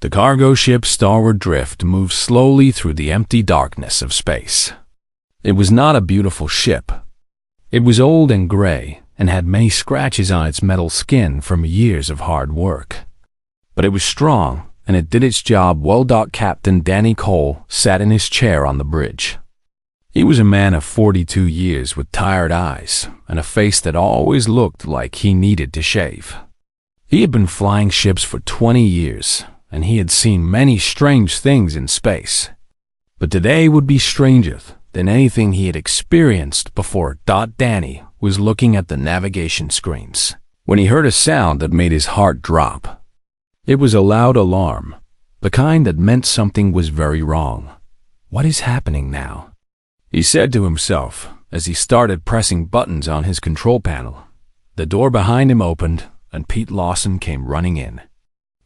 The cargo ship Starward Drift moved slowly through the empty darkness of space. It was not a beautiful ship. It was old and gray and had many scratches on its metal skin from years of hard work. But it was strong, and it did its job well. Captain Danny Cole sat in his chair on the bridge. He was a man of 42 years with tired eyes and a face that always looked like he needed to shave. He had been flying ships for 20 years, and he had seen many strange things in space. But today would be stranger than anything he had experienced before. Danny was looking at the navigation screens when he heard a sound that made his heart drop. It was a loud alarm, the kind that meant something was very wrong. What is happening now? He said to himself as he started pressing buttons on his control panel. The door behind him opened, and Pete Lawson came running in.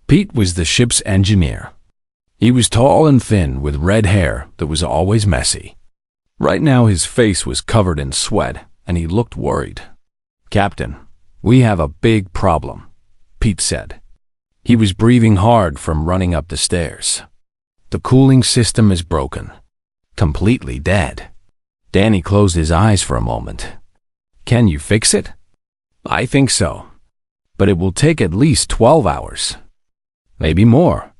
Pete was the ship's engineer. He was tall and thin with red hair that was always messy. Right now his face was covered in sweat, and he looked worried. "Captain, we have a big problem," Pete said. He was breathing hard from running up the stairs. "The cooling system is broken. Completely dead." Danny closed his eyes for a moment. "Can you fix it?" "I think so. But it will take at least 12 hours. Maybe more."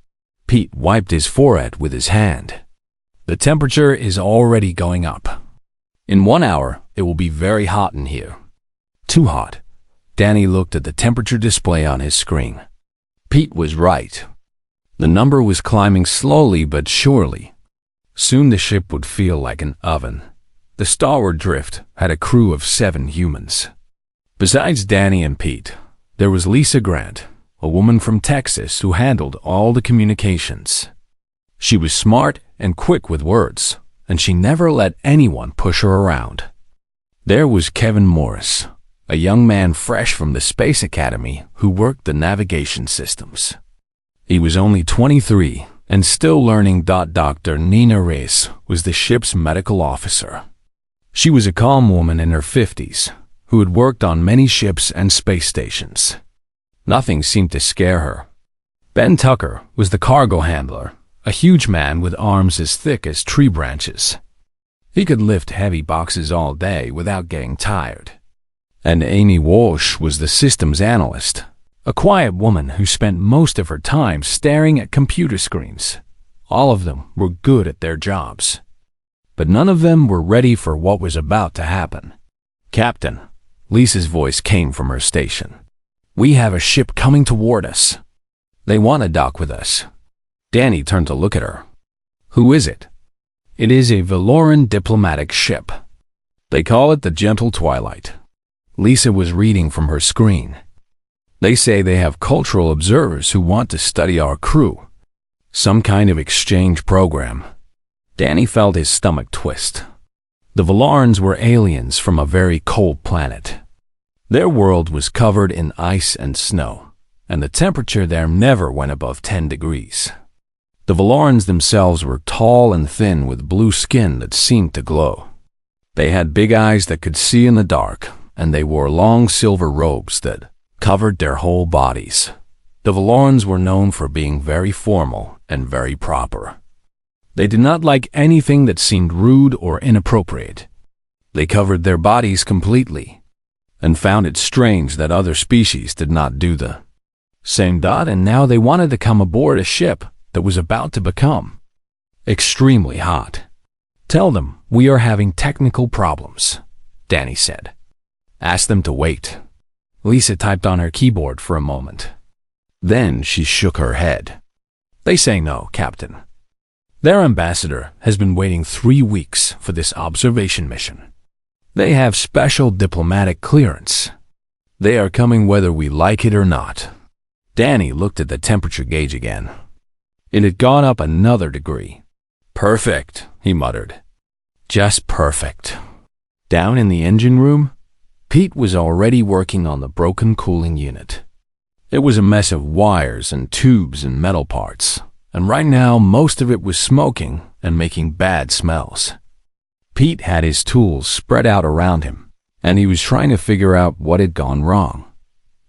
Pete wiped his forehead with his hand. "The temperature is already going up. In 1 hour, it will be very hot in here." "Too hot." Danny looked at the temperature display on his screen. Pete was right. The number was climbing slowly but surely. Soon the ship would feel like an oven. The Starward Drift had a crew of 7 humans. Besides Danny and Pete, there was Lisa Grant, a woman from Texas who handled all the communications. She was smart and quick with words, and she never let anyone push her around. There was Kevin Morris, a young man fresh from the Space Academy who worked the navigation systems. He was only 23 and still learning. Dr. Nina Reyes was the ship's medical officer. She was a calm woman in her 50s who had worked on many ships and space stations. Nothing seemed to scare her. Ben Tucker was the cargo handler, a huge man with arms as thick as tree branches. He could lift heavy boxes all day without getting tired. And Amy Walsh was the systems analyst, a quiet woman who spent most of her time staring at computer screens. All of them were good at their jobs. But none of them were ready for what was about to happen. "Captain," Lisa's voice came from her station. "We have a ship coming toward us. They want to dock with us." Danny turned to look at her. "Who is it?" "It is a Valoran diplomatic ship. They call it the Gentle Twilight." Lisa was reading from her screen. "They say they have cultural observers who want to study our crew. Some kind of exchange program." Danny felt his stomach twist. The Valarans were aliens from a very cold planet. Their world was covered in ice and snow, and the temperature there never went above 10 degrees. The Valarans themselves were tall and thin with blue skin that seemed to glow. They had big eyes that could see in the dark, and they wore long silver robes that covered their whole bodies. The Valarans were known for being very formal and very proper. They did not like anything that seemed rude or inappropriate. They covered their bodies completely, and found it strange that other species did not do the same. And now they wanted to come aboard a ship that was about to become extremely hot. "Tell them we are having technical problems," Danny said. "Ask them to wait." Lisa typed on her keyboard for a moment. Then she shook her head. "They say no, Captain. Their ambassador has been waiting 3 weeks for this observation mission. They have special diplomatic clearance. They are coming whether we like it or not." Danny looked at the temperature gauge again. It had gone up another degree. "Perfect," he muttered. "Just perfect." Down in the engine room, Pete was already working on the broken cooling unit. It was a mess of wires and tubes and metal parts, and right now most of it was smoking and making bad smells. Pete had his tools spread out around him, and he was trying to figure out what had gone wrong.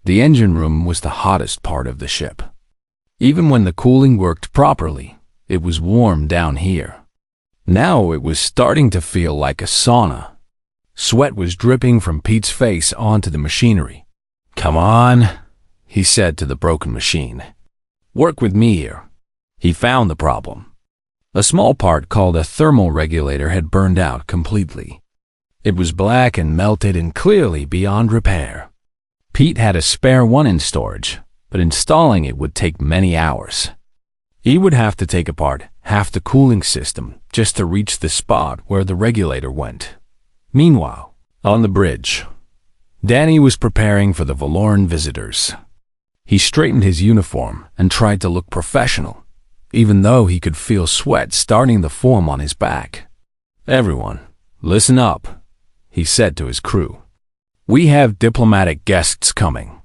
The engine room was the hottest part of the ship. Even when the cooling worked properly, it was warm down here. Now it was starting to feel like a sauna. Sweat was dripping from Pete's face onto the machinery. "Come on," he said to the broken machine. "Work with me here." He found the problem. A small part called a thermal regulator had burned out completely. It was black and melted and clearly beyond repair. Pete had a spare one in storage, but installing it would take many hours. He would have to take apart half the cooling system just to reach the spot where the regulator went. Meanwhile, on the bridge, Danny was preparing for the Valoran visitors. He straightened his uniform and tried to look professional, even though he could feel sweat starting to form on his back. "Everyone, listen up," he said to his crew. "We have diplomatic guests coming.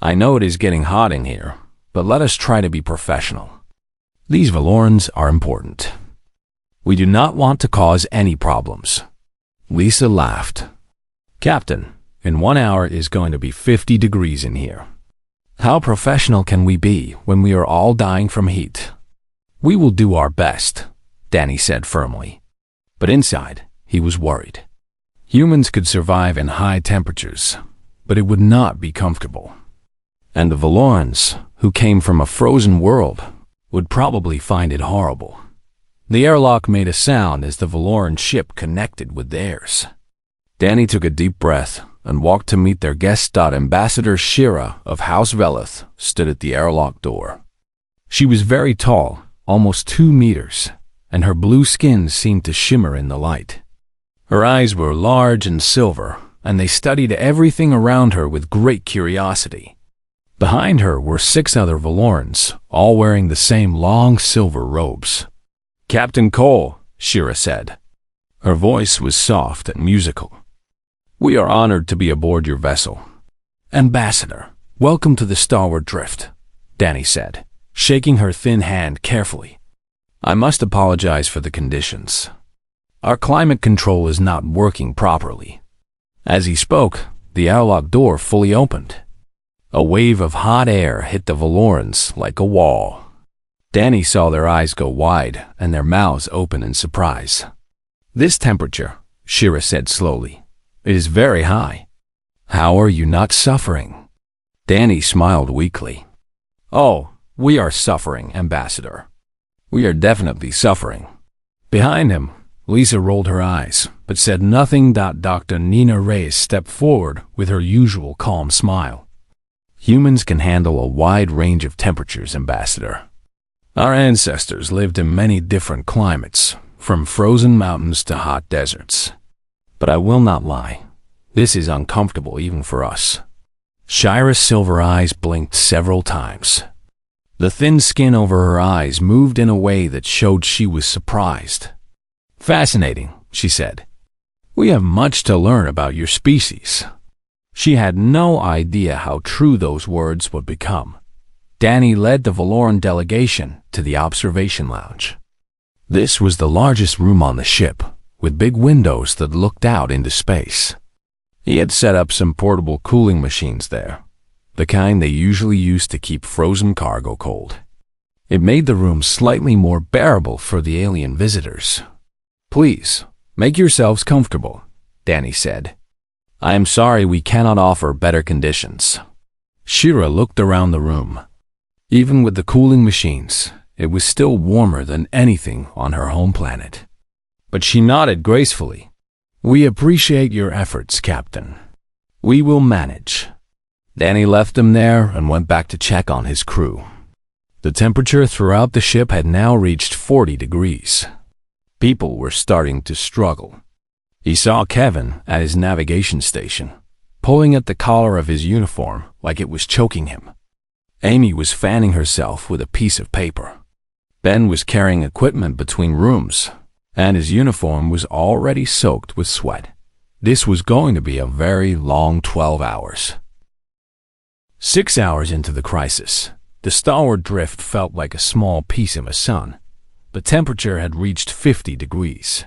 I know it is getting hot in here, but let us try to be professional. These Valorans are important. We do not want to cause any problems." Lisa laughed. "Captain, in 1 hour is going to be 50 degrees in here. How professional can we be when we are all dying from heat?" "We will do our best," Danny said firmly. But inside, he was worried. Humans could survive in high temperatures, but it would not be comfortable. And the Valorans, who came from a frozen world, would probably find it horrible. The airlock made a sound as the Valoran ship connected with theirs. Danny took a deep breath and walked to meet their guest. Ambassador Shira of House Velith stood at the airlock door. She was very tall, almost 2 meters, and her blue skin seemed to shimmer in the light. Her eyes were large and silver, and they studied everything around her with great curiosity. Behind her were 6 other Valorans, all wearing the same long silver robes. "Captain Cole," Shira said. Her voice was soft and musical. "We are honored to be aboard your vessel." "Ambassador, welcome to the Starward Drift," Danny said, shaking her thin hand carefully. "I must apologize for the conditions. Our climate control is not working properly." As he spoke, the airlock door fully opened. A wave of hot air hit the Valorans like a wall. Danny saw their eyes go wide and their mouths open in surprise. "This temperature," Shira said slowly, "is very high. How are you not suffering?" Danny smiled weakly. "Oh, we are suffering, Ambassador. We are definitely suffering." Behind him, Lisa rolled her eyes, but said nothing. Dr. Nina Reyes stepped forward with her usual calm smile. "Humans can handle a wide range of temperatures, Ambassador. Our ancestors lived in many different climates, from frozen mountains to hot deserts. But I will not lie, this is uncomfortable even for us." Shira's silver eyes blinked several times. The thin skin over her eyes moved in a way that showed she was surprised. "Fascinating," she said. "We have much to learn about your species." She had no idea how true those words would become. Danny led the Valoran delegation to the observation lounge. This was the largest room on the ship, with big windows that looked out into space. He had set up some portable cooling machines there, the kind they usually use to keep frozen cargo cold. It made the room slightly more bearable for the alien visitors. "Please, make yourselves comfortable," Danny said. "I am sorry we cannot offer better conditions." Shira looked around the room. Even with the cooling machines, it was still warmer than anything on her home planet. But she nodded gracefully. "We appreciate your efforts, Captain. We will manage." Danny left them there and went back to check on his crew. The temperature throughout the ship had now reached 40 degrees. People were starting to struggle. He saw Kevin at his navigation station, pulling at the collar of his uniform like it was choking him. Amy was fanning herself with a piece of paper. Ben was carrying equipment between rooms, and his uniform was already soaked with sweat. This was going to be a very long 12 hours. 6 hours into the crisis, the Starward Drift felt like a small piece of a sun. The temperature had reached 50 degrees.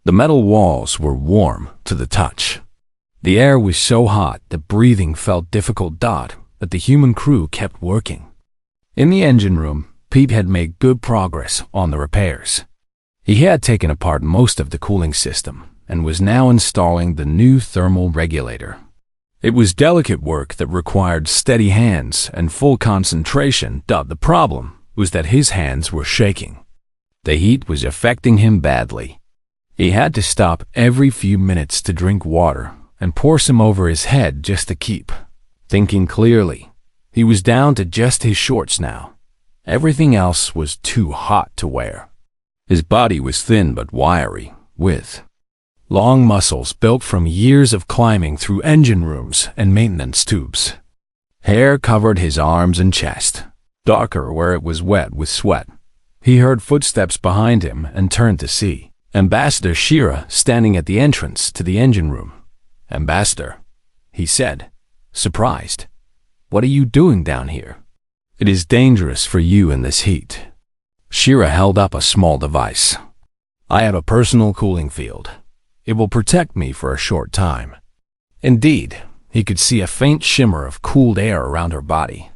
The metal walls were warm to the touch. The air was so hot that breathing felt difficult. But the human crew kept working. In the engine room, Pete had made good progress on the repairs. He had taken apart most of the cooling system and was now installing the new thermal regulator. It was delicate work that required steady hands and full concentration. The problem was that his hands were shaking. The heat was affecting him badly. He had to stop every few minutes to drink water and pour some over his head just to keep thinking clearly. He was down to just his shorts now. Everything else was too hot to wear. His body was thin but wiry, with long muscles built from years of climbing through engine rooms and maintenance tubes. Hair covered his arms and chest, darker where it was wet with sweat. He heard footsteps behind him and turned to see Ambassador Shira standing at the entrance to the engine room. "Ambassador," he said, surprised. "What are you doing down here? It is dangerous for you in this heat." Shira held up a small device. "I have a personal cooling field. It will protect me for a short time." Indeed, he could see a faint shimmer of cooled air around her body.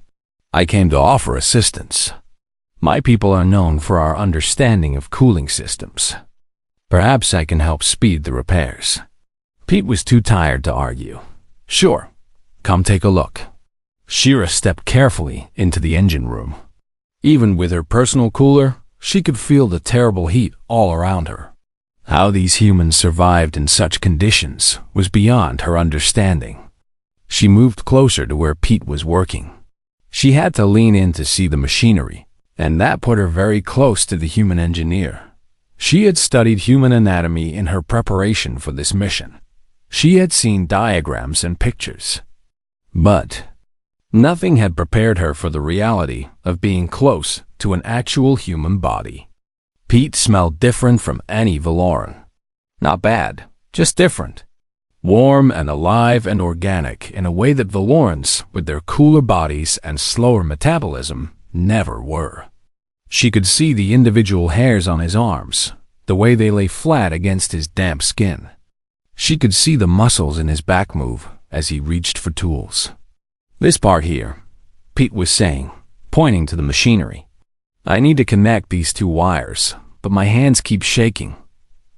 "I came to offer assistance. My people are known for our understanding of cooling systems. Perhaps I can help speed the repairs." Pete was too tired to argue. "Sure, come take a look." Shira stepped carefully into the engine room. Even with her personal cooler, she could feel the terrible heat all around her. How these humans survived in such conditions was beyond her understanding. She moved closer to where Pete was working. She had to lean in to see the machinery, and that put her very close to the human engineer. She had studied human anatomy in her preparation for this mission. She had seen diagrams and pictures. But nothing had prepared her for the reality of being close to an actual human body. Pete smelled different from any Valoran. Not bad, just different. Warm and alive and organic in a way that Valorans, with their cooler bodies and slower metabolism, never were. She could see the individual hairs on his arms, the way they lay flat against his damp skin. She could see the muscles in his back move as he reached for tools. "This part here," Pete was saying, pointing to the machinery. "I need to connect these two wires, but my hands keep shaking.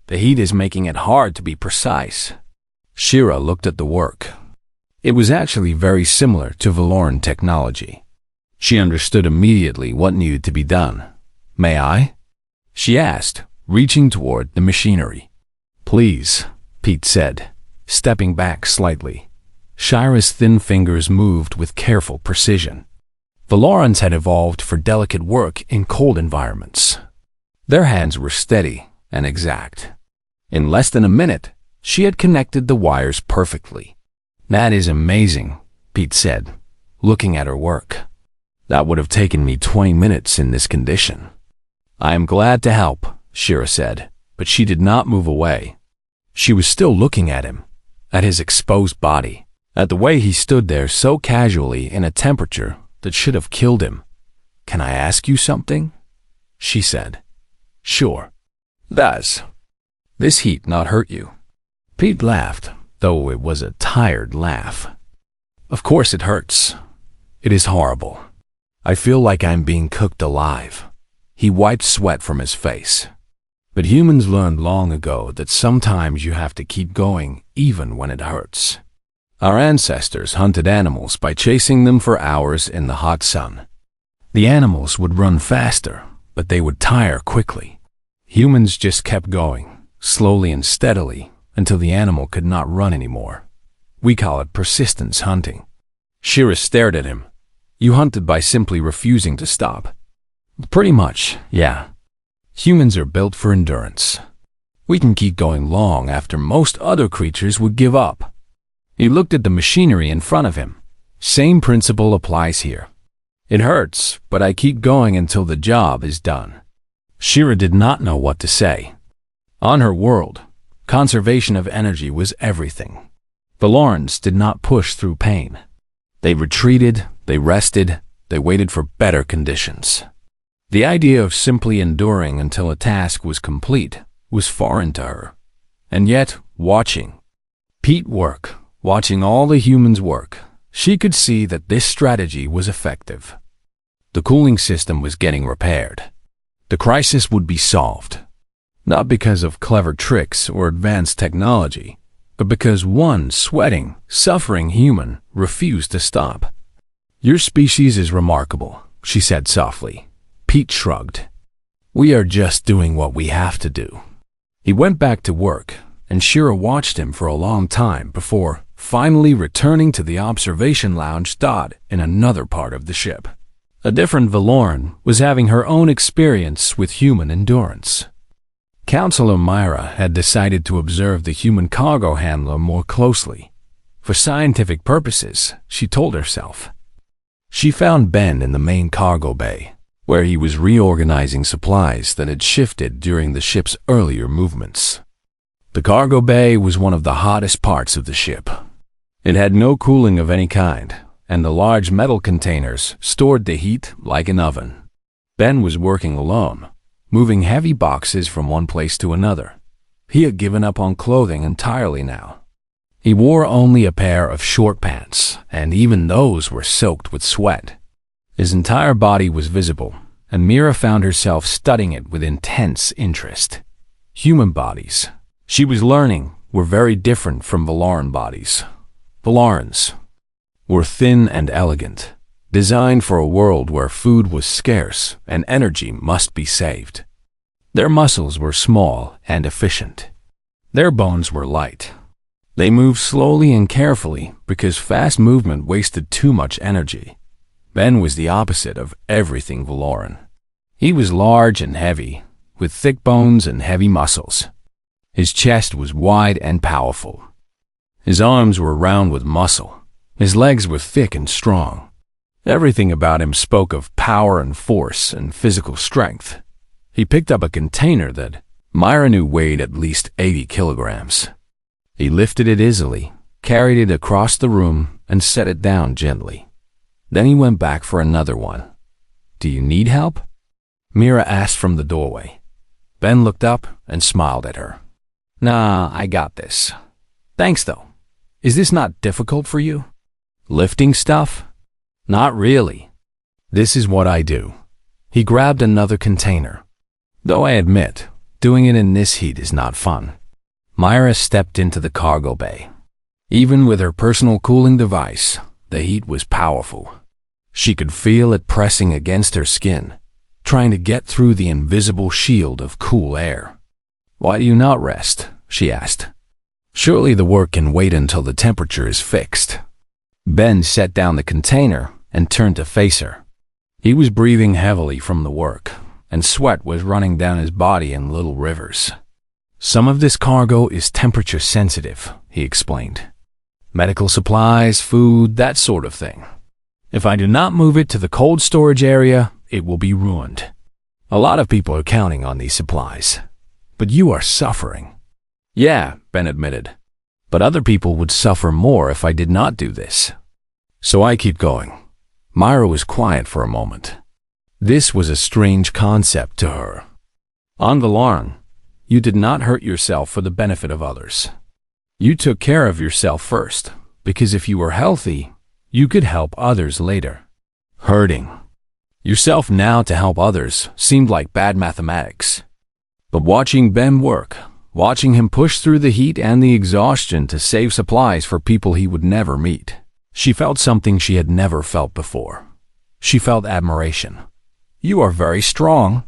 The heat is making it hard to be precise." Shira looked at the work. It was actually very similar to Valoran technology. She understood immediately what needed to be done. "May I?" she asked, reaching toward the machinery. "Please," Pete said, stepping back slightly. Shira's thin fingers moved with careful precision. Valorans had evolved for delicate work in cold environments. Their hands were steady and exact. In less than a minute, she had connected the wires perfectly. "That is amazing," Pete said, looking at her work. "That would have taken me 20 minutes in this condition." "I am glad to help," Shira said, but she did not move away. She was still looking at him, at his exposed body, at the way he stood there so casually in a temperature that should have killed him. "Can I ask you something?" she said. "Sure." "Does this heat not hurt you?" Pete laughed, though it was a tired laugh. "Of course it hurts. It is horrible. I feel like I'm being cooked alive." He wiped sweat from his face. "But humans learned long ago that sometimes you have to keep going even when it hurts. Our ancestors hunted animals by chasing them for hours in the hot sun. The animals would run faster, but they would tire quickly. Humans just kept going, slowly and steadily, until the animal could not run anymore. We call it persistence hunting." Shira stared at him. "You hunted by simply refusing to stop." "Pretty much, yeah. Humans are built for endurance. We can keep going long after most other creatures would give up." He looked at the machinery in front of him. "Same principle applies here. It hurts, but I keep going until the job is done." Shira did not know what to say. On her world, conservation of energy was everything. Valorans did not push through pain. They retreated, they rested, they waited for better conditions. The idea of simply enduring until a task was complete was foreign to her. And yet, watching Pete work, watching all the humans work, she could see that this strategy was effective. The cooling system was getting repaired. The crisis would be solved, not because of clever tricks or advanced technology, but because one sweating, suffering human refused to stop. "Your species is remarkable," she said softly. Pete shrugged. "We are just doing what we have to do." He went back to work, and Shira watched him for a long time before finally returning to the observation lounge in another part of the ship. A different Valoran was having her own experience with human endurance. Counselor Myra had decided to observe the human cargo handler more closely. For scientific purposes, she told herself. She found Ben in the main cargo bay, where he was reorganizing supplies that had shifted during the ship's earlier movements. The cargo bay was one of the hottest parts of the ship. It had no cooling of any kind, and the large metal containers stored the heat like an oven. Ben was working alone, moving heavy boxes from one place to another. He had given up on clothing entirely now. He wore only a pair of short pants, and even those were soaked with sweat. His entire body was visible, and Mira found herself studying it with intense interest. Human bodies, she was learning, were very different from Valoran bodies. Valarans were thin and elegant, designed for a world where food was scarce and energy must be saved. Their muscles were small and efficient. Their bones were light. They moved slowly and carefully because fast movement wasted too much energy. Ben was the opposite of everything Valoran. He was large and heavy, with thick bones and heavy muscles. His chest was wide and powerful. His arms were round with muscle. His legs were thick and strong. Everything about him spoke of power and force and physical strength. He picked up a container that Myra knew weighed at least 80 kilograms. He lifted it easily, carried it across the room, and set it down gently. Then he went back for another one. "Do you need help?" Mira asked from the doorway. Ben looked up and smiled at her. "Nah, I got this. Thanks, though. Is this not difficult for you? Lifting stuff?" "Not really. This is what I do." He grabbed another container. "Though I admit, doing it in this heat is not fun." Myra stepped into the cargo bay. Even with her personal cooling device, the heat was powerful. She could feel it pressing against her skin, trying to get through the invisible shield of cool air. "Why do you not rest?" she asked. "Surely the work can wait until the temperature is fixed." Ben set down the container and turned to face her. He was breathing heavily from the work, and sweat was running down his body in little rivers. "Some of this cargo is temperature sensitive," he explained. "Medical supplies, food, that sort of thing. If I do not move it to the cold storage area, it will be ruined. A lot of people are counting on these supplies. But you are suffering." "Yeah," Ben admitted. "But other people would suffer more if I did not do this. So I keep going." Myra was quiet for a moment. This was a strange concept to her. On Valoran, you did not hurt yourself for the benefit of others. You took care of yourself first, because if you were healthy, you could help others later. Hurting yourself now to help others seemed like bad mathematics. But watching Ben work, watching him push through the heat and the exhaustion to save supplies for people he would never meet, she felt something she had never felt before. She felt admiration. "You are very strong,"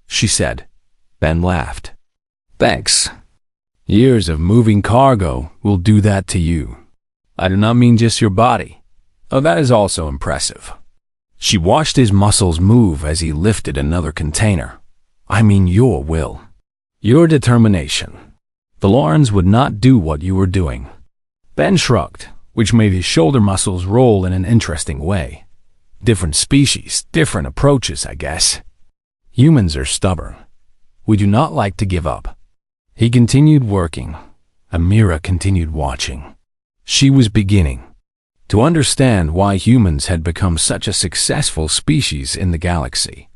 she said. Ben laughed. "Thanks. Years of moving cargo will do that to you. I do not mean just your body. Oh, that is also impressive." She watched his muscles move as he lifted another container. "I mean your will. Your determination. The Lorens would not do what you were doing." Ben shrugged, which made his shoulder muscles roll in an interesting way. Different species, different approaches, I guess. Humans are stubborn. We do not like to give up. He continued working. Amira continued watching. She was beginning to understand why humans had become such a successful species in the galaxy.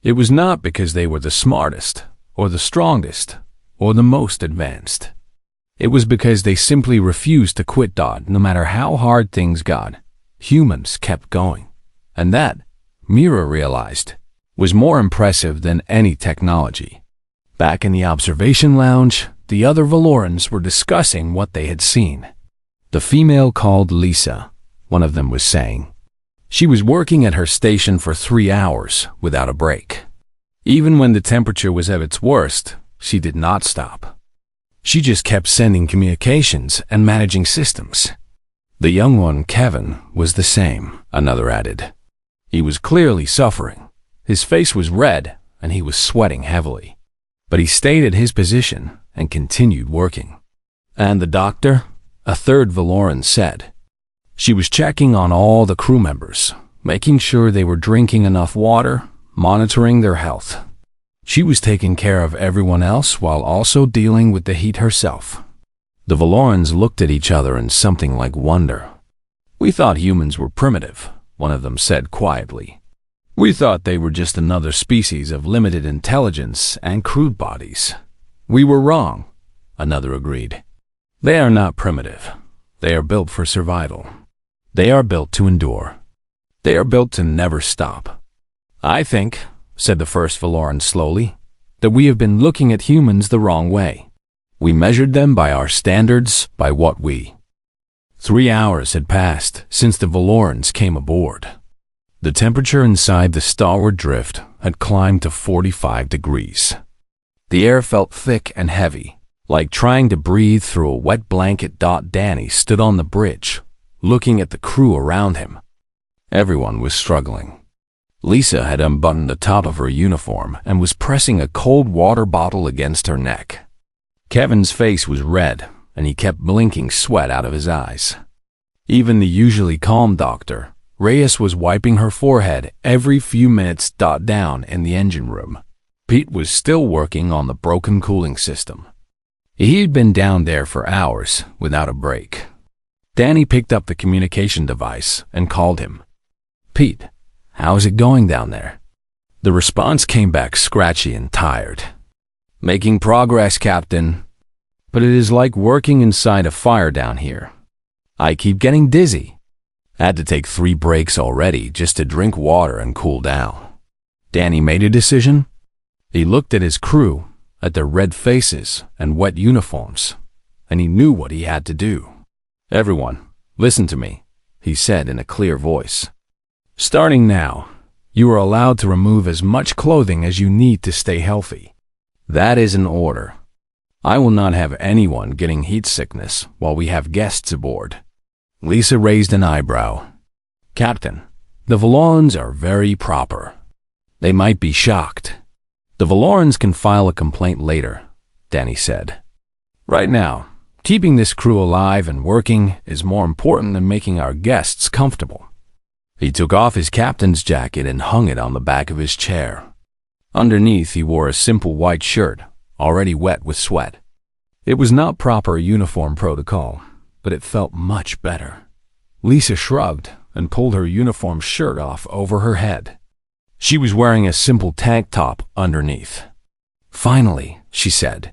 It was not because they were the smartest, or the strongest, or the most advanced. It was because they simply refused to quit. No matter how hard things got, humans kept going. And that Mira realized, was more impressive than any technology. Back in the observation lounge, the other Valorans were discussing what they had seen. The female called Lisa, one of them was saying. She was working at her station for 3 hours without a break. Even when the temperature was at its worst, she did not stop. She just kept sending communications and managing systems. The young one, Kevin, was the same, another added. He was clearly suffering. His face was red and he was sweating heavily. But he stayed at his position and continued working. And the doctor, a third Valoran, said. She was checking on all the crew members, making sure they were drinking enough water, monitoring their health. She was taking care of everyone else while also dealing with the heat herself. The Valorans looked at each other in something like wonder. We thought humans were primitive, one of them said quietly. We thought they were just another species of limited intelligence and crude bodies. We were wrong, another agreed. They are not primitive. They are built for survival. They are built to endure. They are built to never stop. I think, said the first Valoran slowly, that we have been looking at humans the wrong way. We measured them by our standards, by what we. 3 hours had passed since the Valorans came aboard. The temperature inside the starward drift had climbed to 45 degrees. The air felt thick and heavy, like trying to breathe through a wet blanket. Danny stood on the bridge, looking at the crew around him. Everyone was struggling. Lisa had unbuttoned the top of her uniform and was pressing a cold water bottle against her neck. Kevin's face was red, and he kept blinking sweat out of his eyes. Even the usually calm doctor, Reyes, was wiping her forehead every few minutes. Down in the engine room, Pete was still working on the broken cooling system. He had been down there for hours without a break. Danny picked up the communication device and called him. Pete, how's it going down there? The response came back scratchy and tired. Making progress, Captain. But it is like working inside a fire down here. I keep getting dizzy. Had to take 3 breaks already just to drink water and cool down. Danny made a decision. He looked at his crew, at their red faces and wet uniforms, and he knew what he had to do. Everyone, listen to me, he said in a clear voice. Starting now, you are allowed to remove as much clothing as you need to stay healthy. That is an order. I will not have anyone getting heat sickness while we have guests aboard. Lisa raised an eyebrow. Captain, the Valorans are very proper. They might be shocked. The Valorans can file a complaint later, Danny said. Right now, keeping this crew alive and working is more important than making our guests comfortable. He took off his captain's jacket and hung it on the back of his chair. Underneath, he wore a simple white shirt, already wet with sweat. It was not proper uniform protocol, but it felt much better. Lisa shrugged and pulled her uniform shirt off over her head. She was wearing a simple tank top underneath. Finally, she said,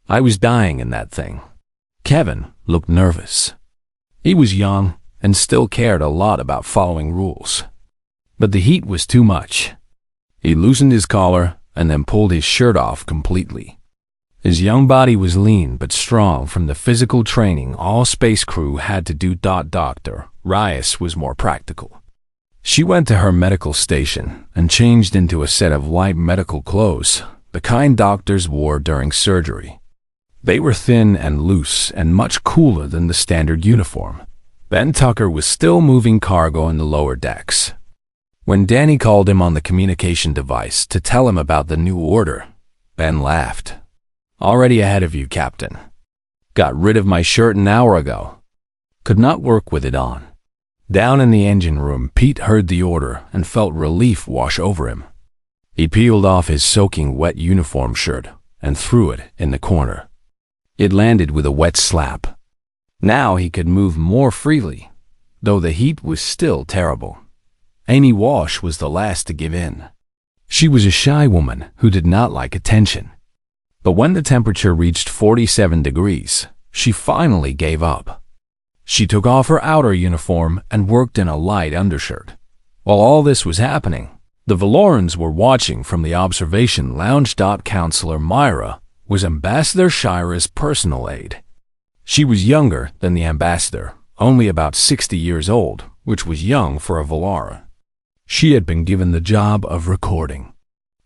I was dying in that thing. Kevin looked nervous. He was young and still cared a lot about following rules. But the heat was too much. He loosened his collar and then pulled his shirt off completely. His young body was lean but strong from the physical training all space crew had to do. Dr. Reyes was more practical. She went to her medical station and changed into a set of light medical clothes, the kind doctors wore during surgery. They were thin and loose and much cooler than the standard uniform. Ben Tucker was still moving cargo in the lower decks. When Danny called him on the communication device to tell him about the new order, Ben laughed. Already ahead of you, Captain. Got rid of my shirt an hour ago. Could not work with it on. Down in the engine room, Pete heard the order and felt relief wash over him. He peeled off his soaking wet uniform shirt and threw it in the corner. It landed with a wet slap. Now he could move more freely, though the heat was still terrible. Amy Walsh was the last to give in. She was a shy woman who did not like attention. But when the temperature reached 47 degrees, she finally gave up. She took off her outer uniform and worked in a light undershirt, While all this was happening, the Valorans were watching from the observation lounge. Counselor Myra was Ambassador Shira's personal aide. She was younger than the ambassador, only about 60 years old, which was young for a Valara. She had been given the job of recording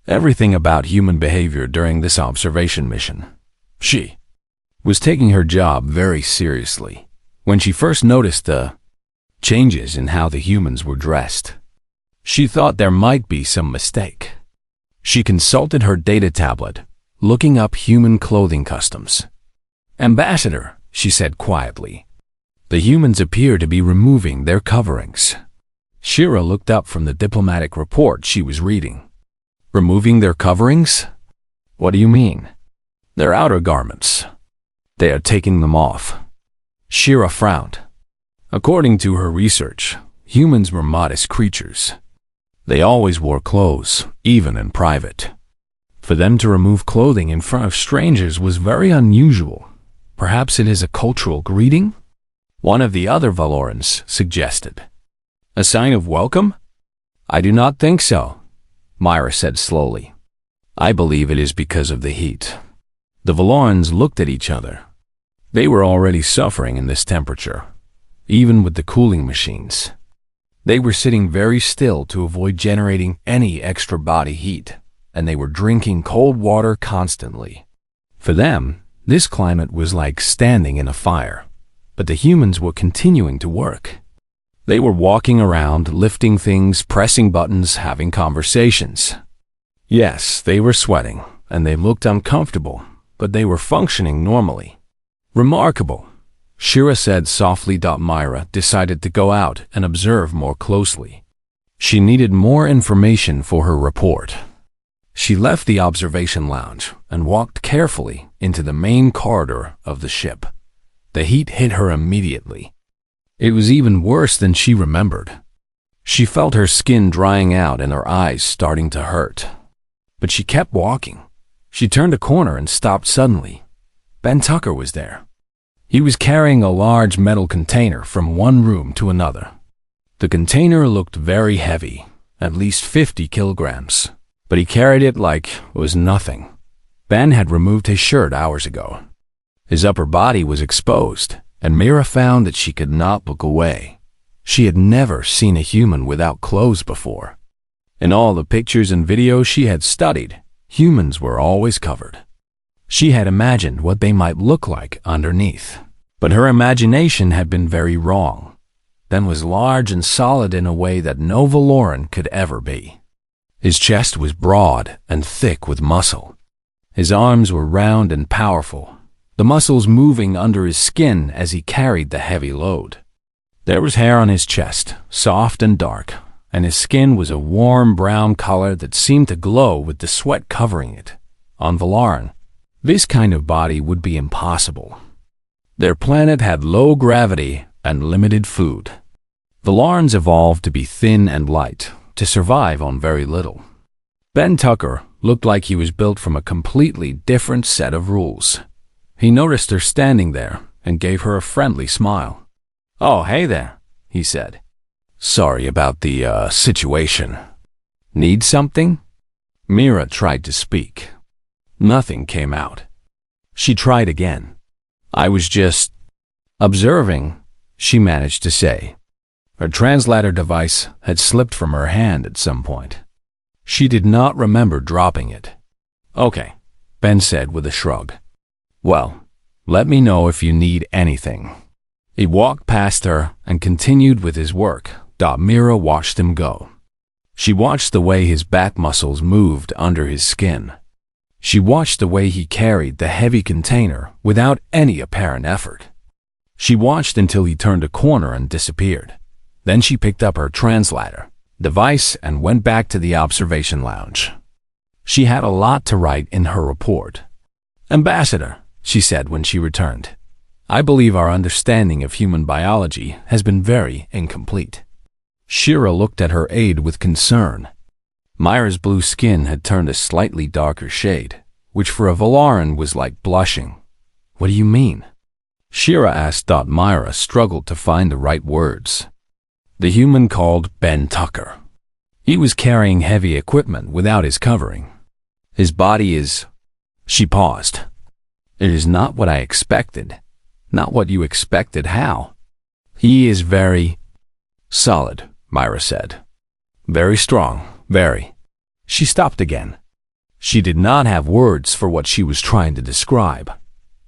everything about human behavior during this observation mission. She was taking her job very seriously when she first noticed the changes in how the humans were dressed. She thought there might be some mistake. She consulted her data tablet, looking up human clothing customs. "Ambassador," she said quietly, "the humans appear to be removing their coverings." Shira looked up from the diplomatic report she was reading. "Removing their coverings? What do you mean?" "Their outer garments. They are taking them off." Shira frowned. According to her research, humans were modest creatures. They always wore clothes, even in private. For them to remove clothing in front of strangers was very unusual. Perhaps it is a cultural greeting? One of the other Valorans suggested. "A sign of welcome?" "I do not think so," Myra said slowly. "I believe it is because of the heat." The Valorans looked at each other. They were already suffering in this temperature, even with the cooling machines. They were sitting very still to avoid generating any extra body heat, and they were drinking cold water constantly. For them, this climate was like standing in a fire, but the humans were continuing to work. They were walking around, lifting things, pressing buttons, having conversations. Yes, they were sweating, and they looked uncomfortable, but they were functioning normally. "Remarkable," Shira said softly. Myra decided to go out and observe more closely. She needed more information for her report. She left the observation lounge and walked carefully into the main corridor of the ship. The heat hit her immediately. It was even worse than she remembered. She felt her skin drying out and her eyes starting to hurt. But she kept walking. She turned a corner and stopped suddenly. Ben Tucker was there. He was carrying a large metal container from one room to another. The container looked very heavy, at least 50 kilograms, but he carried it like it was nothing. Ben had removed his shirt hours ago. His upper body was exposed, and Mira found that she could not look away. She had never seen a human without clothes before. In all the pictures and videos she had studied, humans were always covered. She had imagined what they might look like underneath, but her imagination had been very wrong. Ben was large and solid in a way that no Valoran could ever be. His chest was broad and thick with muscle. His arms were round and powerful, the muscles moving under his skin as he carried the heavy load. There was hair on his chest, soft and dark, and his skin was a warm brown color that seemed to glow with the sweat covering it. On Valoran, this kind of body would be impossible. Their planet had low gravity and limited food. Valarans evolved to be thin and light, to survive on very little. Ben Tucker looked like he was built from a completely different set of rules. He noticed her standing there and gave her a friendly smile. "Oh, hey there," he said. "Sorry about the situation. Need something?" Mira tried to speak. Nothing came out. She tried again. "I was just observing," she managed to say. Her translator device had slipped from her hand at some point. She did not remember dropping it. "Okay," Ben said with a shrug. "Well, let me know if you need anything." He walked past her and continued with his work. Mira watched him go. She watched the way his back muscles moved under his skin. She watched the way he carried the heavy container without any apparent effort. She watched until he turned a corner and disappeared. Then she picked up her translator device and went back to the observation lounge. She had a lot to write in her report. "Ambassador," she said when she returned, "I believe our understanding of human biology has been very incomplete." Shira looked at her aide with concern. Myra's blue skin had turned a slightly darker shade, which for a Valaran was like blushing. "What do you mean?" Shira asked. Myra struggled to find the right words. "The human called Ben Tucker. He was carrying heavy equipment without his covering. His body is... She paused. It is not what I expected. Not what you expected. How? He is very solid, Myra said. Very strong, very. She stopped again. She did not have words for what she was trying to describe.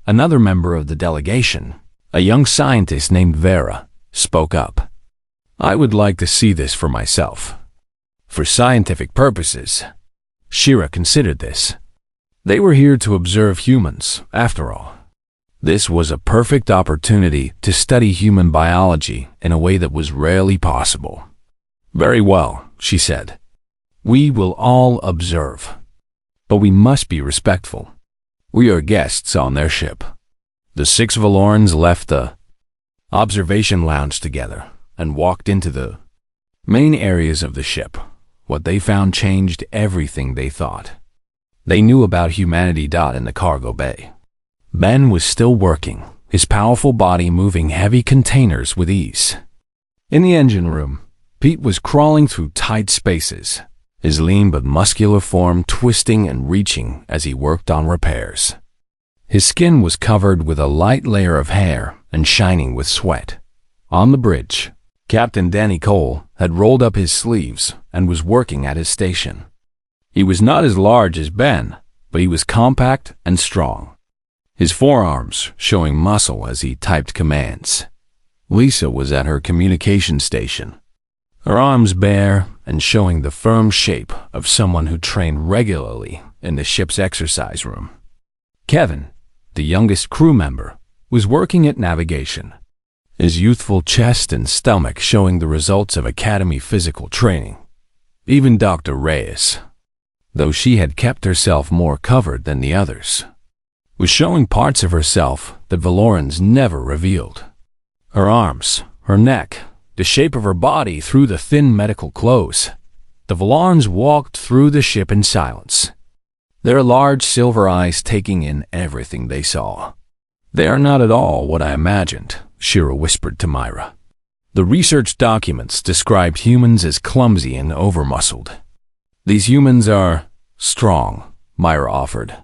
Another member of the delegation, a young scientist named Vera, spoke up. I would like to see this for myself. For scientific purposes. Shira considered this. They were here to observe humans, after all. This was a perfect opportunity to study human biology in a way that was rarely possible. Very well, she said. We will all observe. But we must be respectful. We are guests on their ship. The 6 Valorans left the observation lounge together and walked into the main areas of the ship. What they found changed everything they thought. They knew about humanity. In the cargo bay. Ben was still working, his powerful body moving heavy containers with ease. In the engine room, Pete was crawling through tight spaces, his lean but muscular form twisting and reaching as he worked on repairs. His skin was covered with a light layer of hair and shining with sweat. On the bridge, Captain Danny Cole had rolled up his sleeves and was working at his station. He was not as large as Ben, but he was compact and strong, his forearms showing muscle as he typed commands. Lisa was at her communication station, her arms bare and showing the firm shape of someone who trained regularly in the ship's exercise room. Kevin, the youngest crew member, was working at navigation, his youthful chest and stomach showing the results of academy physical training. Even Dr. Reyes, though she had kept herself more covered than the others, was showing parts of herself that Valorans never revealed. Her arms, her neck, the shape of her body through the thin medical clothes. The Valorans walked through the ship in silence, their large silver eyes taking in everything they saw. They are not at all what I imagined, Shira whispered to Myra. The research documents described humans as clumsy and overmuscled. These humans are strong, Myra offered.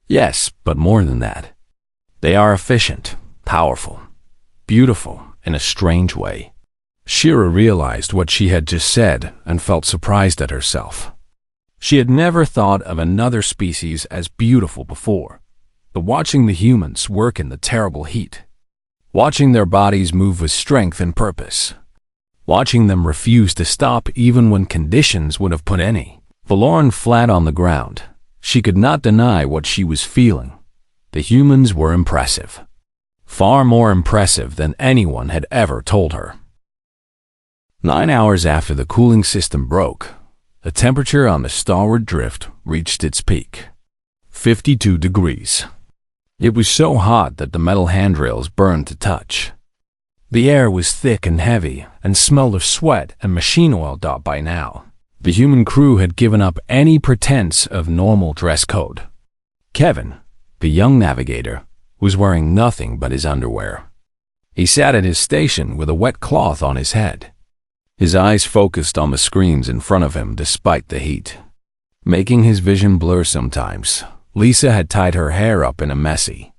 Yes, but more than that. They are efficient, powerful, beautiful in a strange way. Shira realized what she had just said and felt surprised at herself. She had never thought of another species as beautiful before, but watching the humans work in the terrible heat, watching their bodies move with strength and purpose, watching them refuse to stop even when conditions would have put any Valoran flat on the ground, she could not deny what she was feeling. The humans were impressive. Far more impressive than anyone had ever told her. 9 hours after the cooling system broke, the temperature on the starward drift reached its peak. 52 degrees. It was so hot that the metal handrails burned to touch. The air was thick and heavy and smelled of sweat and machine oil. By now, the human crew had given up any pretense of normal dress code. Kevin, the young navigator, was wearing nothing but his underwear. He sat at his station with a wet cloth on his head. His eyes focused on the screens in front of him despite the heat, making his vision blur sometimes. Lisa had tied her hair up in a messy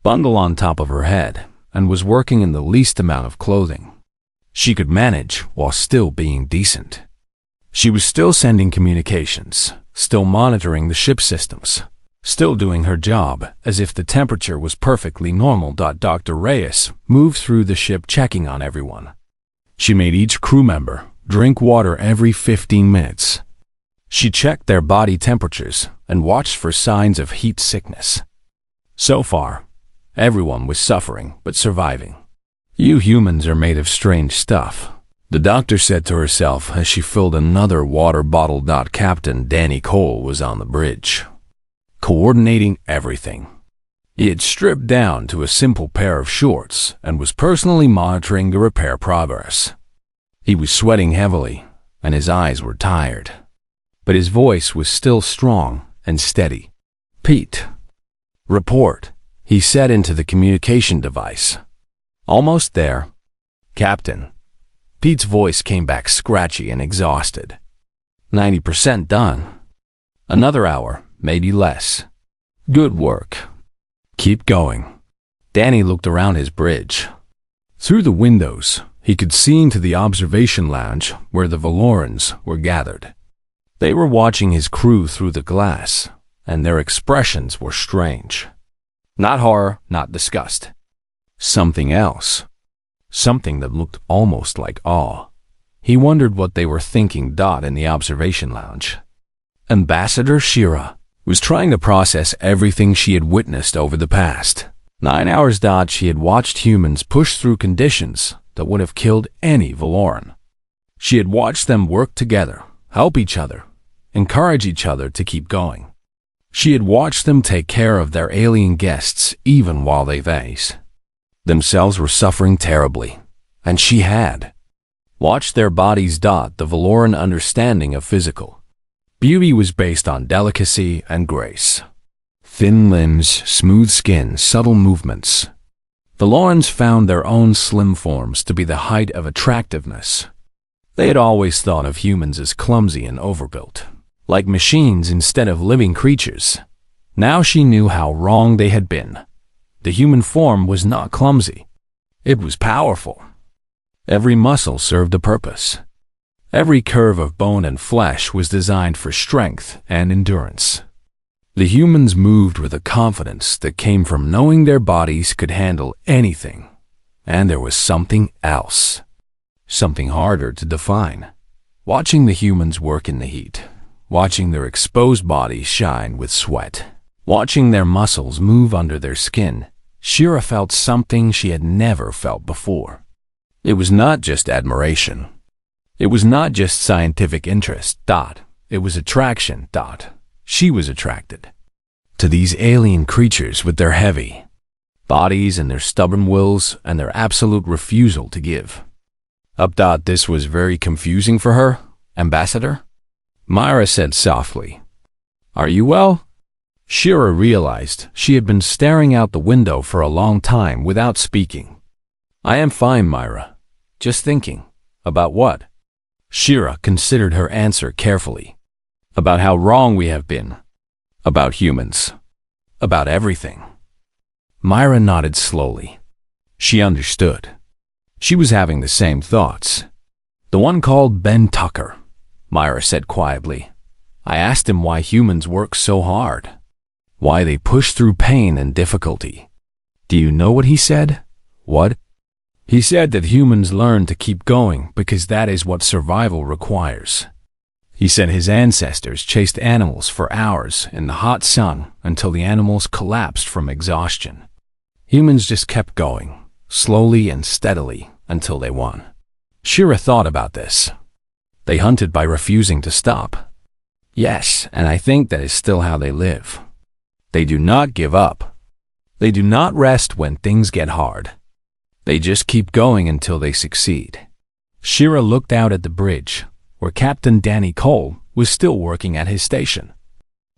bundle on top of her head and was working in the least amount of clothing she could manage while still being decent. She was still sending communications, still monitoring the ship systems, still doing her job as if the temperature was perfectly normal. Dr. Reyes moved through the ship checking on everyone. She made each crew member drink water every 15 minutes. She checked their body temperatures and watched for signs of heat sickness. So far, everyone was suffering but surviving. You humans are made of strange stuff, the doctor said to herself as she filled another water bottle. Captain Danny Cole was on the bridge, coordinating everything. He had stripped down to a simple pair of shorts and was personally monitoring the repair progress. He was sweating heavily, and his eyes were tired, but his voice was still strong and steady. Pete, report, he said into the communication device. Almost there, Captain. Pete's voice came back scratchy and exhausted. 90% done. Another hour, maybe less. Good work. Keep going. Danny looked around his bridge. Through the windows, he could see into the observation lounge where the Valorans were gathered. They were watching his crew through the glass, and their expressions were strange. Not horror, not disgust. Something else. Something that looked almost like awe. He wondered what they were thinking. In the observation lounge, Ambassador Shira was trying to process everything she had witnessed over the past 9 hours. She had watched humans push through conditions that would have killed any Valoran. She had watched them work together, help each other, encourage each other to keep going. She had watched them take care of their alien guests even while they themselves were suffering terribly, and she had watched their bodies. The Valoran understanding of physical beauty was based on delicacy and grace. Thin limbs, smooth skin, subtle movements. Valorans found their own slim forms to be the height of attractiveness. They had always thought of humans as clumsy and overbuilt, like machines instead of living creatures. Now she knew how wrong they had been. The human form was not clumsy. It was powerful. Every muscle served a purpose. Every curve of bone and flesh was designed for strength and endurance. The humans moved with a confidence that came from knowing their bodies could handle anything. And there was something else. Something harder to define. Watching the humans work in the heat, watching their exposed bodies shine with sweat, watching their muscles move under their skin, Shira felt something she had never felt before. It was not just admiration. It was not just scientific interest. It was attraction. She was attracted to these alien creatures with their heavy bodies and their stubborn wills and their absolute refusal to give up. This was very confusing for her, Ambassador. Myra said softly, "Are you well?" Shira realized she had been staring out the window for a long time without speaking. "I am fine, Myra. Just thinking." "About what?" Shira considered her answer carefully. "About how wrong we have been. About humans. About everything." Myra nodded slowly. She understood. She was having the same thoughts. "The one called Ben Tucker," Myra said quietly. "I asked him why humans work so hard. Why they push through pain and difficulty. Do you know what he said?" "What?" "He said that humans learn to keep going because that is what survival requires. He said his ancestors chased animals for hours in the hot sun until the animals collapsed from exhaustion. Humans just kept going, slowly and steadily, until they won." Shira thought about this. They hunted by refusing to stop. Yes, and I think that is still how they live. They do not give up. They do not rest when things get hard. They just keep going until they succeed. Shira looked out at the bridge, where Captain Danny Cole was still working at his station.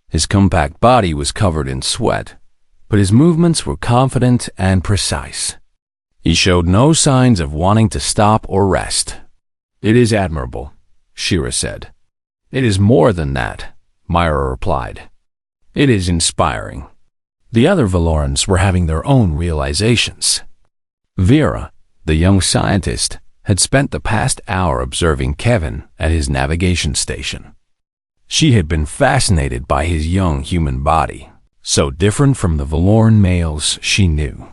His compact body was covered in sweat, but his movements were confident and precise. He showed no signs of wanting to stop or rest. "It is admirable," Shira said. "It is more than that," Myra replied. "It is inspiring." The other Valorans were having their own realizations. Vera, the young scientist, had spent the past hour observing Kevin at his navigation station. She had been fascinated by his young human body, so different from the Valoran males she knew.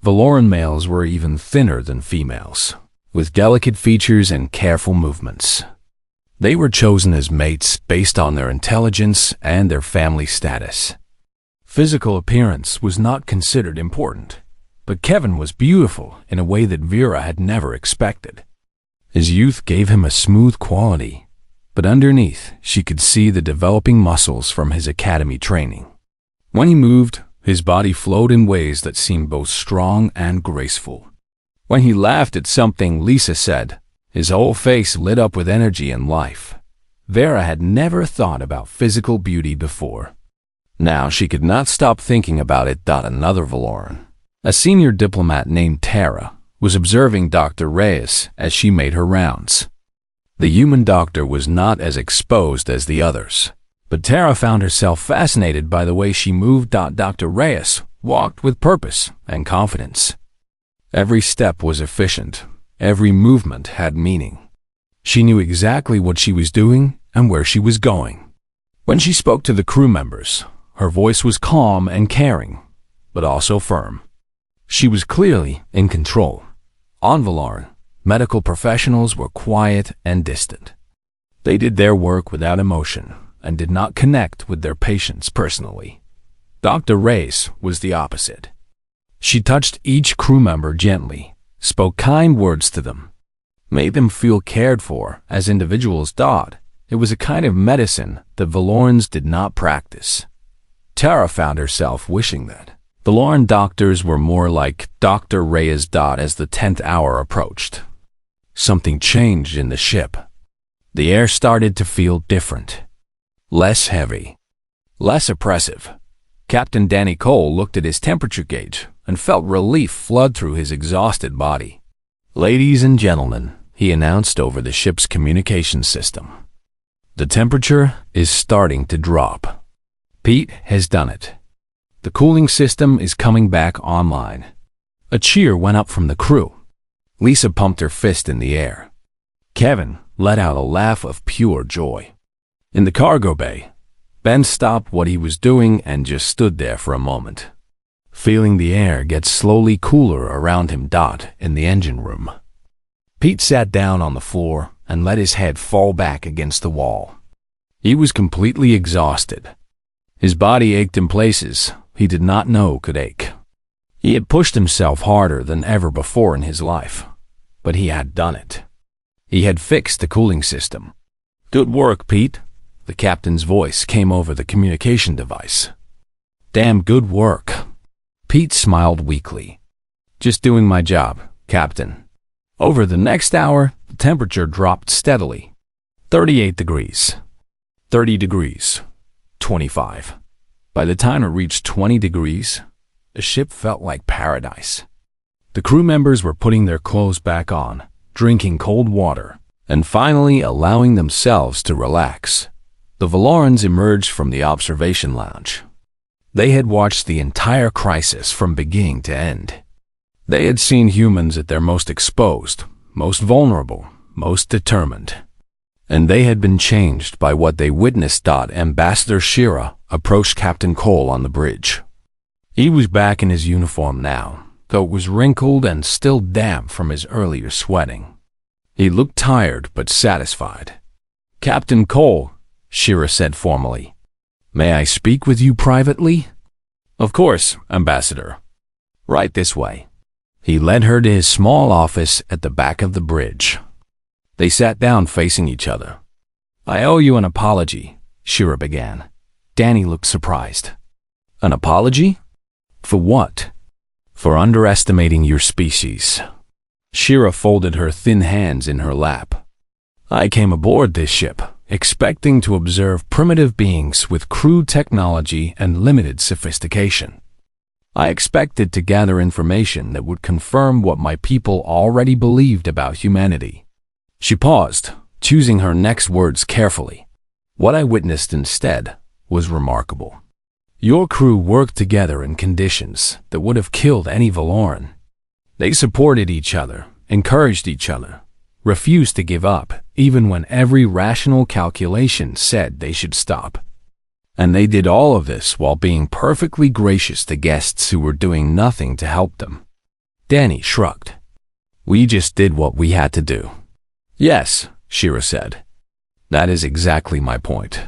Valoran males were even thinner than females, with delicate features and careful movements. They were chosen as mates based on their intelligence and their family status. Physical appearance was not considered important, but Kevin was beautiful in a way that Vera had never expected. His youth gave him a smooth quality, but underneath she could see the developing muscles from his academy training. When he moved, his body flowed in ways that seemed both strong and graceful. When he laughed at something Lisa said, his whole face lit up with energy and life. Vera had never thought about physical beauty before. Now she could not stop thinking about it. Another Valoran, a senior diplomat named Tara, was observing Dr. Reyes as she made her rounds. The human doctor was not as exposed as the others, but Tara found herself fascinated by the way she moved. Dr. Reyes walked with purpose and confidence. Every step was efficient. Every movement had meaning. She knew exactly what she was doing and where she was going. When she spoke to the crew members, her voice was calm and caring, but also firm. She was clearly in control. On Valoran, medical professionals were quiet and distant. They did their work without emotion and did not connect with their patients personally. Dr. Reyes was the opposite. She touched each crew member gently, spoke kind words to them, made them feel cared for as individuals. It was a kind of medicine that Valorans did not practice. Tara found herself wishing that Valoran doctors were more like Dr. Reyes. As the 10th hour approached, something changed in the ship. The air started to feel different. Less heavy. Less oppressive. Captain Danny Cole looked at his temperature gauge and felt relief flood through his exhausted body. "Ladies and gentlemen," he announced over the ship's communication system, "the temperature is starting to drop. Pete has done it. The cooling system is coming back online." A cheer went up from the crew. Lisa pumped her fist in the air. Kevin let out a laugh of pure joy. In the cargo bay, Ben stopped what he was doing and just stood there for a moment, feeling the air get slowly cooler around him. In the engine room, Pete sat down on the floor and let his head fall back against the wall. He was completely exhausted. His body ached in places he did not know could ache. He had pushed himself harder than ever before in his life, but he had done it. He had fixed the cooling system. "Good work, Pete." The captain's voice came over the communication device. "Damn good work." Pete smiled weakly. "Just doing my job, Captain." Over the next hour, the temperature dropped steadily. 38 degrees. 30 degrees. 25. By the time it reached 20 degrees, the ship felt like paradise. The crew members were putting their clothes back on, drinking cold water, and finally allowing themselves to relax. The Valorans emerged from the observation lounge. They had watched the entire crisis from beginning to end. They had seen humans at their most exposed, most vulnerable, most determined. And they had been changed by what they witnessed. Ambassador Shira approached Captain Cole on the bridge. He was back in his uniform now, though it was wrinkled and still damp from his earlier sweating. He looked tired but satisfied. "Captain Cole," Shira said formally, "may I speak with you privately?" "Of course, Ambassador. Right this way." He led her to his small office at the back of the bridge. They sat down facing each other. "I owe you an apology," Shira began. Danny looked surprised. "An apology? For what?" "For underestimating your species." Shira folded her thin hands in her lap. "I came aboard this ship, expecting to observe primitive beings with crude technology and limited sophistication. I expected to gather information that would confirm what my people already believed about humanity." She paused, choosing her next words carefully. "What I witnessed instead was remarkable. Your crew worked together in conditions that would have killed any Valoran. They supported each other, encouraged each other, refused to give up, even when every rational calculation said they should stop. And they did all of this while being perfectly gracious to guests who were doing nothing to help them." Danny shrugged. "We just did what we had to do." "Yes," Shira said. "That is exactly my point.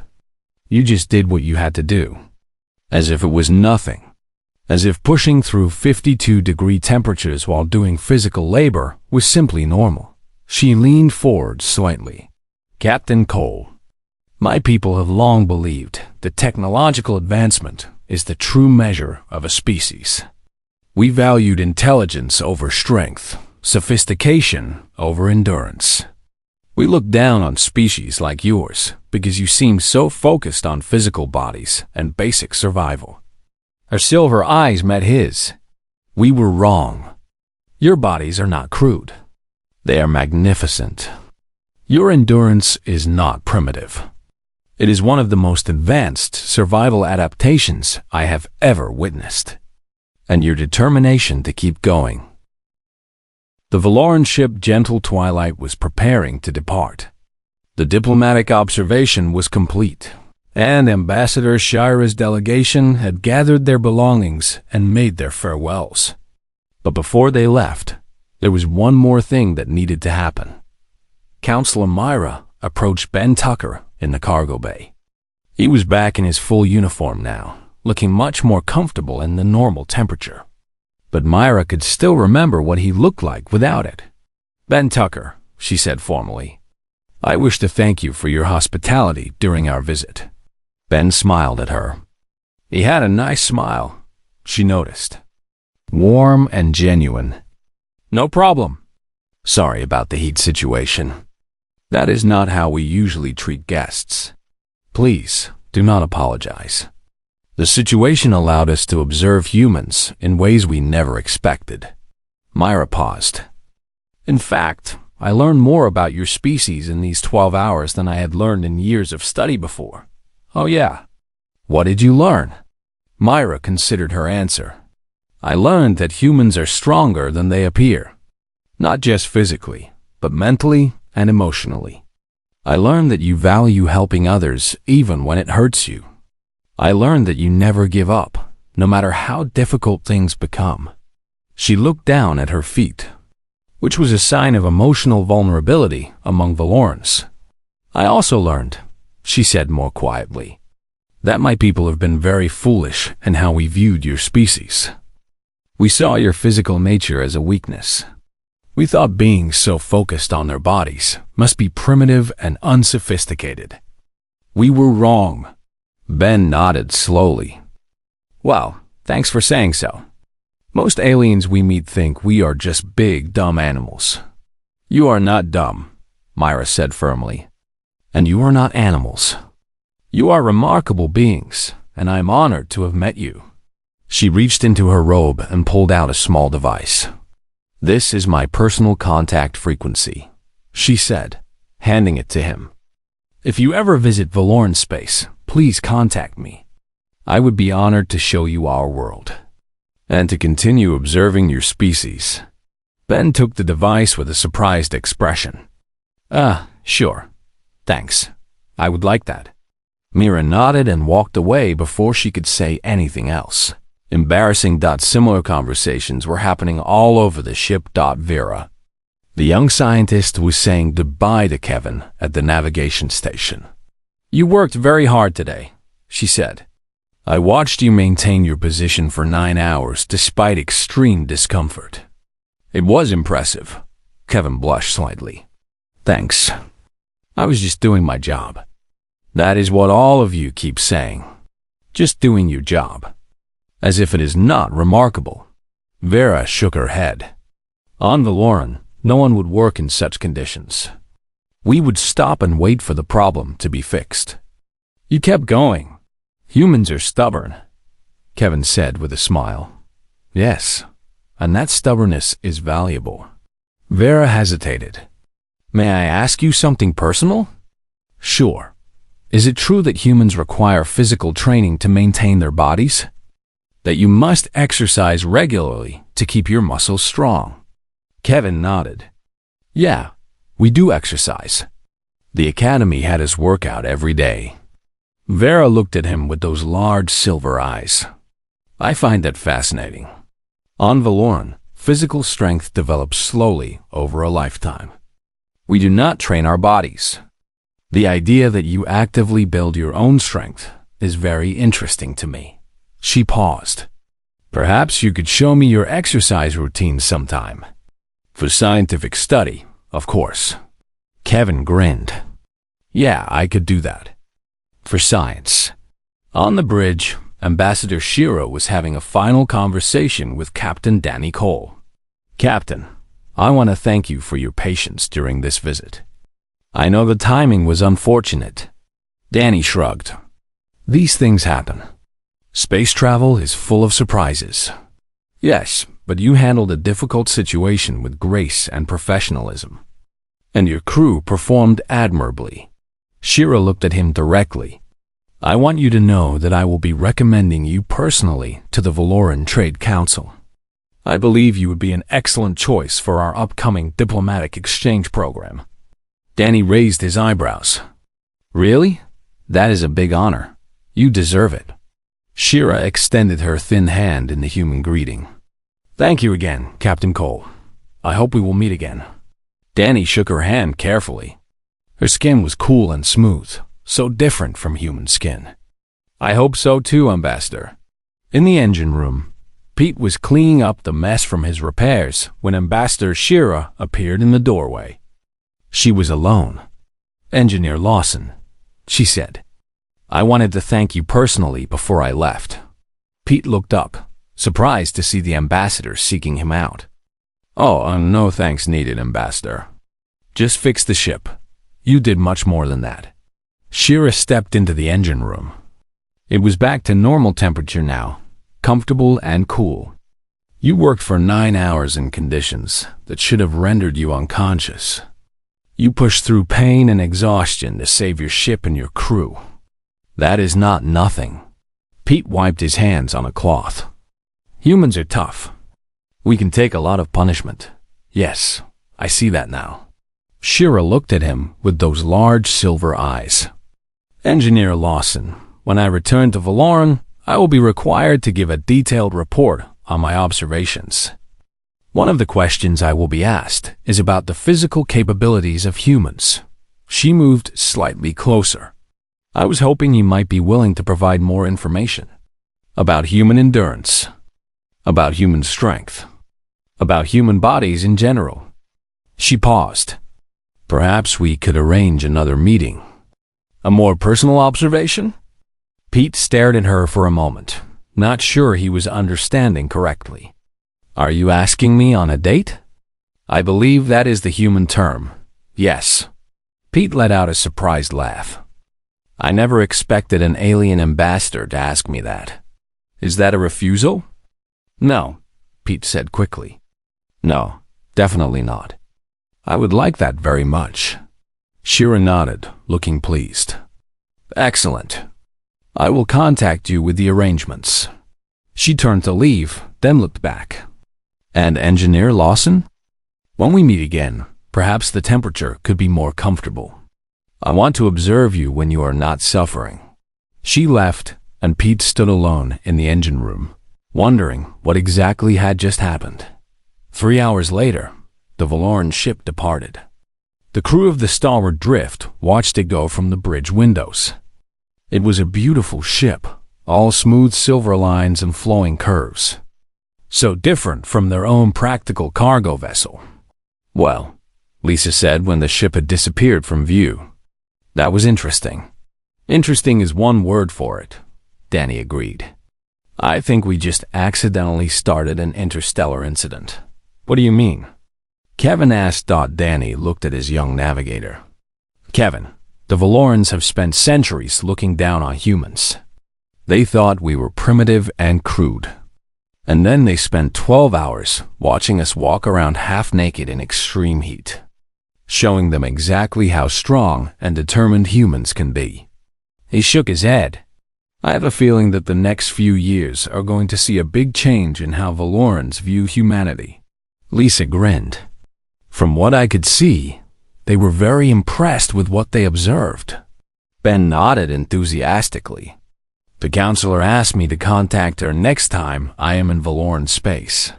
You just did what you had to do. As if it was nothing. As if pushing through 52-degree temperatures while doing physical labor was simply normal." She leaned forward slightly. "Captain Cole, my people have long believed that technological advancement is the true measure of a species. We valued intelligence over strength, sophistication over endurance. We look down on species like yours because you seem so focused on physical bodies and basic survival." Her silver eyes met his. "We were wrong. Your bodies are not crude. They are magnificent. Your endurance is not primitive. It is one of the most advanced survival adaptations I have ever witnessed. And your determination to keep going. The Valoran ship Gentle Twilight was preparing to depart. The diplomatic observation was complete, and Ambassador Shira's delegation had gathered their belongings and made their farewells. But before they left, there was one more thing that needed to happen. Counselor Myra approached Ben Tucker in the cargo bay. He was back in his full uniform now, looking much more comfortable in the normal temperature. But Myra could still remember what he looked like without it. "Ben Tucker," she said formally, "I wish to thank you for your hospitality during our visit." Ben smiled at her. He had a nice smile, she noticed. Warm and genuine. "No problem. Sorry about the heat situation. That is not how we usually treat guests. Please, do not apologize. The situation allowed us to observe humans in ways we never expected." Myra paused. "In fact, I learned more about your species in these 12 hours than I had learned in years of study before." "Oh yeah. What did you learn?" Myra considered her answer. "I learned that humans are stronger than they appear. Not just physically, but mentally and emotionally. I learned that you value helping others even when it hurts you. I learned that you never give up, no matter how difficult things become." She looked down at her feet, which was a sign of emotional vulnerability among Valorans. "I also learned," she said more quietly, "that my people have been very foolish in how we viewed your species. We saw your physical nature as a weakness. We thought beings so focused on their bodies must be primitive and unsophisticated. We were wrong." Ben nodded slowly. "Well, thanks for saying so. Most aliens we meet think we are just big, dumb animals." "You are not dumb," Myra said firmly. "And you are not animals. You are remarkable beings, and I am honored to have met you." She reached into her robe and pulled out a small device. "This is my personal contact frequency," she said, handing it to him. "If you ever visit Valoran space, please contact me. I would be honored to show you our world and to continue observing your species." Ben took the device with a surprised expression. Sure. Thanks. I would like that." Myra nodded and walked away before she could say anything else. Embarrassing. Similar conversations were happening all over the ship. Vera. The young scientist was saying goodbye to Kevin at the navigation station. "You worked very hard today," she said. "I watched you maintain your position for 9 hours despite extreme discomfort." "It was impressive." Kevin blushed slightly. "Thanks. I was just doing my job." "That is what all of you keep saying. Just doing your job. As if it is not remarkable." Vera shook her head. "On Valoran, no one would work in such conditions. We would stop and wait for the problem to be fixed. You kept going. Humans are stubborn," Kevin said with a smile. "Yes, and that stubbornness is valuable." Vera hesitated. "May I ask you something personal?" "Sure. Is it true that humans require physical training to maintain their bodies? That you must exercise regularly to keep your muscles strong?" Kevin nodded. "Yeah, we do exercise. The academy had us work out every day." Vera looked at him with those large silver eyes. "I find that fascinating. On Valoran, physical strength develops slowly over a lifetime. We do not train our bodies. The idea that you actively build your own strength is very interesting to me." She paused. "Perhaps you could show me your exercise routine sometime. For scientific study, of course." Kevin grinned. "Yeah, I could do that. For science." On the bridge, Ambassador Shiro was having a final conversation with Captain Danny Cole. "Captain, I want to thank you for your patience during this visit. I know the timing was unfortunate." Danny shrugged. "These things happen. Space travel is full of surprises." "Yes, but you handled a difficult situation with grace and professionalism." and your crew performed admirably. Shira looked at him directly. I want you to know that I will be recommending you personally to the Valoran Trade Council. I believe you would be an excellent choice for our upcoming diplomatic exchange program. Danny raised his eyebrows. Really? That is a big honor. You deserve it. Shira extended her thin hand in the human greeting. Thank you again, Captain Cole. I hope we will meet again. Danny shook her hand carefully. Her skin was cool and smooth, so different from human skin. I hope so too, Ambassador. In the engine room, Pete was cleaning up the mess from his repairs when Ambassador Shira appeared in the doorway. She was alone. Engineer Lawson, she said. I wanted to thank you personally before I left. Pete looked up, surprised to see the ambassador seeking him out. Oh, no thanks needed, Ambassador. Just fix the ship. You did much more than that. Shira stepped into the engine room. It was back to normal temperature now, comfortable and cool. You worked for 9 hours in conditions that should have rendered you unconscious. You pushed through pain and exhaustion to save your ship and your crew. That is not nothing. Pete wiped his hands on a cloth. Humans are tough. We can take a lot of punishment. Yes, I see that now. Shira looked at him with those large silver eyes. Engineer Lawson, when I return to Valoran, I will be required to give a detailed report on my observations. One of the questions I will be asked is about the physical capabilities of humans. She moved slightly closer. I was hoping you might be willing to provide more information about human endurance, about human strength, about human bodies in general. She paused. Perhaps we could arrange another meeting. A more personal observation? Pete stared at her for a moment, not sure he was understanding correctly. Are you asking me on a date? I believe that is the human term. Yes. Pete let out a surprised laugh. I never expected an alien ambassador to ask me that. Is that a refusal? No, Pete said quickly. No, definitely not. I would like that very much. Shira nodded, looking pleased. Excellent. I will contact you with the arrangements. She turned to leave, then looked back. And Engineer Lawson? When we meet again, perhaps the temperature could be more comfortable. I want to observe you when you are not suffering. She left, and Pete stood alone in the engine room, wondering what exactly had just happened. 3 hours later, the Valoran ship departed. The crew of the Starboard Drift watched it go from the bridge windows. It was a beautiful ship, all smooth silver lines and flowing curves. So different from their own practical cargo vessel. Well, Lisa said when the ship had disappeared from view. That was interesting. Interesting is one word for it, Danny agreed. I think we just accidentally started an interstellar incident. What do you mean? Kevin asked. Danny looked at his young navigator. Kevin, the Valorans have spent centuries looking down on humans. They thought we were primitive and crude. And then they spent 12 hours watching us walk around half naked in extreme heat, showing them exactly how strong and determined humans can be. He shook his head. I have a feeling that the next few years are going to see a big change in how Valorans view humanity. Lisa grinned. From what I could see, they were very impressed with what they observed. Ben nodded enthusiastically. The counselor asked me to contact her next time I am in Valoran space.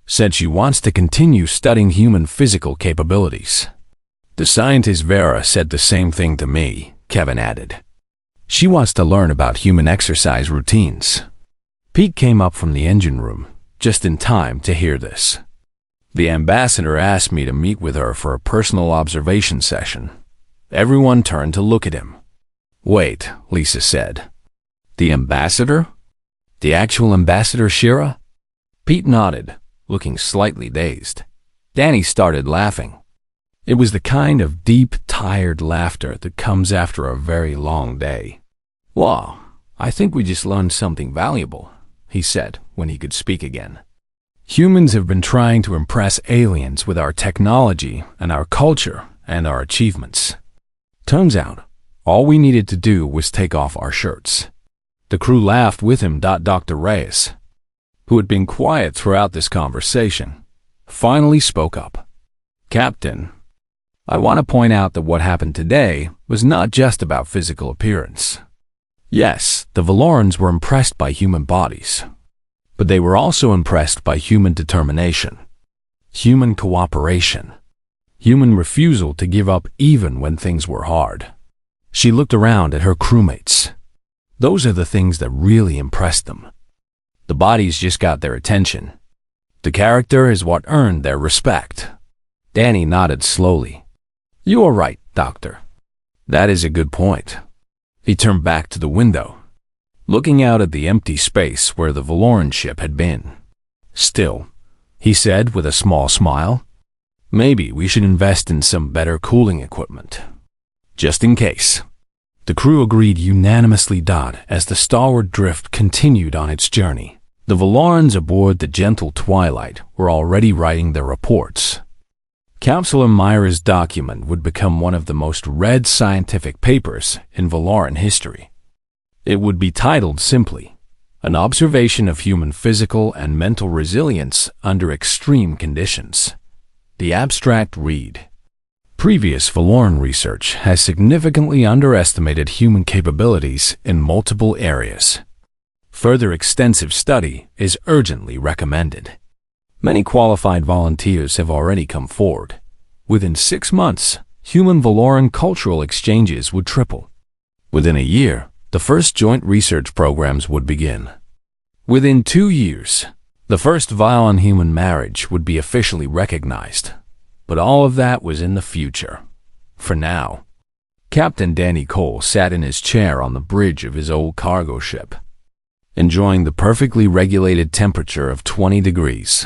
Said she wants to continue studying human physical capabilities. The scientist Vera said the same thing to me, Kevin added. She wants to learn about human exercise routines. Pete came up from the engine room, just in time to hear this. The ambassador asked me to meet with her for a personal observation session. Everyone turned to look at him. Wait, Lisa said. The ambassador? The actual Ambassador Shira? Pete nodded, looking slightly dazed. Danny started laughing. It was the kind of deep, tired laughter that comes after a very long day. Wow, I think we just learned something valuable, he said when he could speak again. Humans have been trying to impress aliens with our technology and our culture and our achievements. Turns out, all we needed to do was take off our shirts. The crew laughed with him. Dr. Reyes, who had been quiet throughout this conversation, finally spoke up. "Captain, I want to point out that what happened today was not just about physical appearance. Yes, the Valorans were impressed by human bodies, but they were also impressed by human determination, human cooperation, human refusal to give up even when things were hard." She looked around at her crewmates. Those are the things that really impressed them. The bodies just got their attention. The character is what earned their respect. Danny nodded slowly. "You are right, Doctor. That is a good point." He turned back to the window, looking out at the empty space where the Valoran ship had been. "Still," he said with a small smile, "maybe we should invest in some better cooling equipment, just in case." The crew agreed unanimously. As the starward drift continued on its journey, the Valorans aboard the gentle Twilight were already writing their reports. Counselor Myra's document would become one of the most read scientific papers in Valoran history. It would be titled simply, "An Observation of Human Physical and Mental Resilience Under Extreme Conditions." The abstract read, "Previous Valoran research has significantly underestimated human capabilities in multiple areas. Further extensive study is urgently recommended." Many qualified volunteers have already come forward. Within 6 months, human Valoran cultural exchanges would triple. Within a year, the first joint research programs would begin. Within 2 years, the first Violon-human marriage would be officially recognized. But all of that was in the future. For now, Captain Danny Cole sat in his chair on the bridge of his old cargo ship, enjoying the perfectly regulated temperature of 20 degrees.